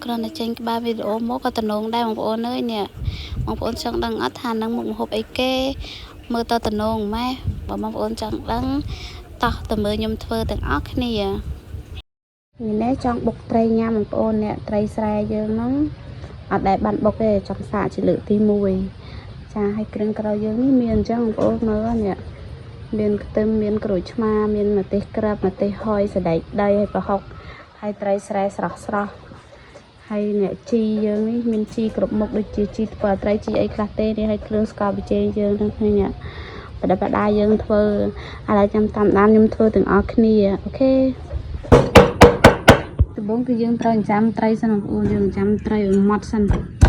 គ្រាន់តែចេញក្បាលវីដេអូមកក៏តំណងដែរបងប្អូនអើយនេះបងប្អូនចង់ដឹងអត់ថានឹងមុខម្ហូបអីគេមើលតតំណងម៉េះបើបងប្អូនចង់ដឹងតោះទៅមើលខ្ញុំធ្វើទាំងអស់គ្នានេះចង់បុកត្រីញ៉ាំបងប្អូនអ្នកត្រីស្រែយើងហ្នឹងអត់ដែលបានបុកទេចង់សាកជាលើកទី1ចាឲ្យគ្រឿងក្រៅយើងនេះមានអញ្ចឹងបងប្អូនមើលនេះមានខ្ទឹមមានក្រូចឆ្មាមានម្ទេសក្របម្ទេសហយសណ្តែកដីហើយប្រហុកហើយត្រីស្រែស្រស់ហើយអ្នកជីយើងនេះមានជីគ្រប់មុខដូចជាជីធ្វើត្រីជីអីខ្លះទេនេះហើយគ្រឿងស្ករប៊ីចេងយើងទាំងគ្នានេះបដិបដាយើងធ្វើឥឡូវចាំតាមដានខ្ញុំធ្វើទាំងអស់គ្នាអូខេដំបូងគឺយើងត្រូវចាំត្រីសិនបងប្អូនយើងចាំត្រីឲ្យម៉ត់សិនពី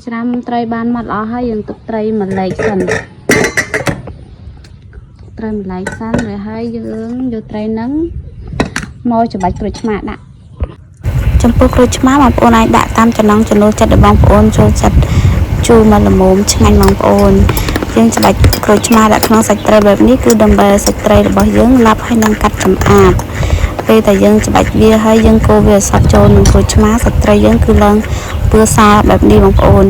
ច្រាំត្រីបានម៉ត់អស់ហើយយើងទុកត្រីមួយឡែកសិនត្រីមួយឡែកសិនហើយយើងយកត្រីហ្នឹងមកច្បាច់ក្រូចឆ្មាដាក់ចំពោះក្រូចឆ្មាបងប្អូនអាចដាក់តាមចំណង់ចំណូលចិត្តរបស់បងប្អូនចូលចិត្តជូរមកល្មមឆ្ងាញ់បងប្អូនយើងច្បាច់ក្រូចឆ្មាដាក់ក្នុងសាច់ត្រីបែបនេះគឺដើម្បីសាច់ត្រីរបស់យើងឡាប់ហើយនឹងកាត់ចំអាតពេលតែយើងច្បាច់វាហើយយើងកូរវាសប់ចូលនឹងក្រូចឆ្មាសាច់ត្រីយើងគឺឡើងពឺសាបែបនេះបងប្អូន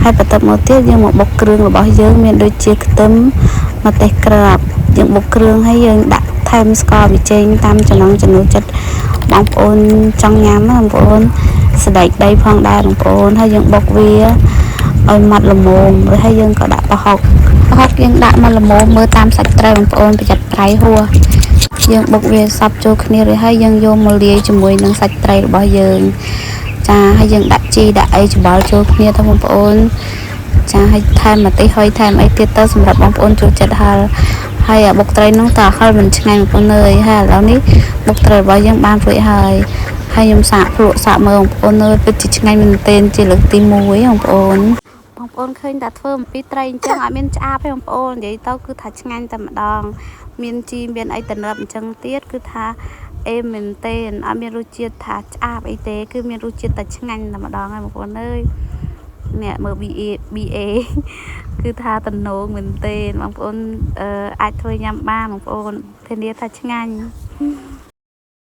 ហើយបន្ទាប់មកទៀតយើងមកបុកគ្រឿងរបស់យើងមានដូចជាខ្ទឹមម្ទេសក្របយើងបុកគ្រឿងហើយយើងដាក់ថែមស្ករប៊ីចេងតាមចំណង់ចំណូលចិត្តបងប្អូនចង់ញ៉ាំណាបងប្អូនសណ្តែកដីផងដែរបងប្អូនហើយយើងបុកវាឲ្យម៉ត់ល្មមហើយយើងក៏ដាក់ប្រហុកយើងដាក់មកល្មមមើលតាមសាច់ត្រីបងប្អូនប្រយ័ត្នប្រៃហួសយើងបុកវាសប់ចូលគ្នារួចហើយយើងយកមកលាយជាមួយនឹងសាច់ត្រីរបស់យើងចាហើយយើងដាក់ជីដាក់អីច្បល់ចូលគ្នាទៅបងប្អូនចាហើយថែមម្ទេសហុយថែមអីទៀតទៅសម្រាប់បងប្អូនចូលចិត្តហឹរហើយបុកត្រីនោះតើហឹរមិនឆ្ងាញ់បងប្អូនអើយហើយឥឡូវនេះបុកត្រីរបស់យើងបានរួចហើយខ្ញុំសាកភ្លក់សាកមើលបងប្អូនអើយពិតជាឆ្ងាញ់មែនទែនជាលើកទី1បងប្អូនឃើញតែធ្វើអំពីត្រីអញ្ចឹងអត់មានឆ្អាបទេបងប្អូននិយាយទៅគឺថាឆ្ងាញ់តែម្ដងមានជីមានអីតំណើបអញ្ចឹងទៀតគឺថាអេមែនទេអត់មានរសជាតិថាឆ្អាបអីទេគឺមានរសជាតិតែឆ្ងាញ់តែម្ដងហើយបងប្អូនអើយអ្នកមើល BA គឺថាតំណងមែនទេបងប្អូនអាចធ្វើញ៉ាំបានបងប្អូនធានាថាឆ្ងាញ់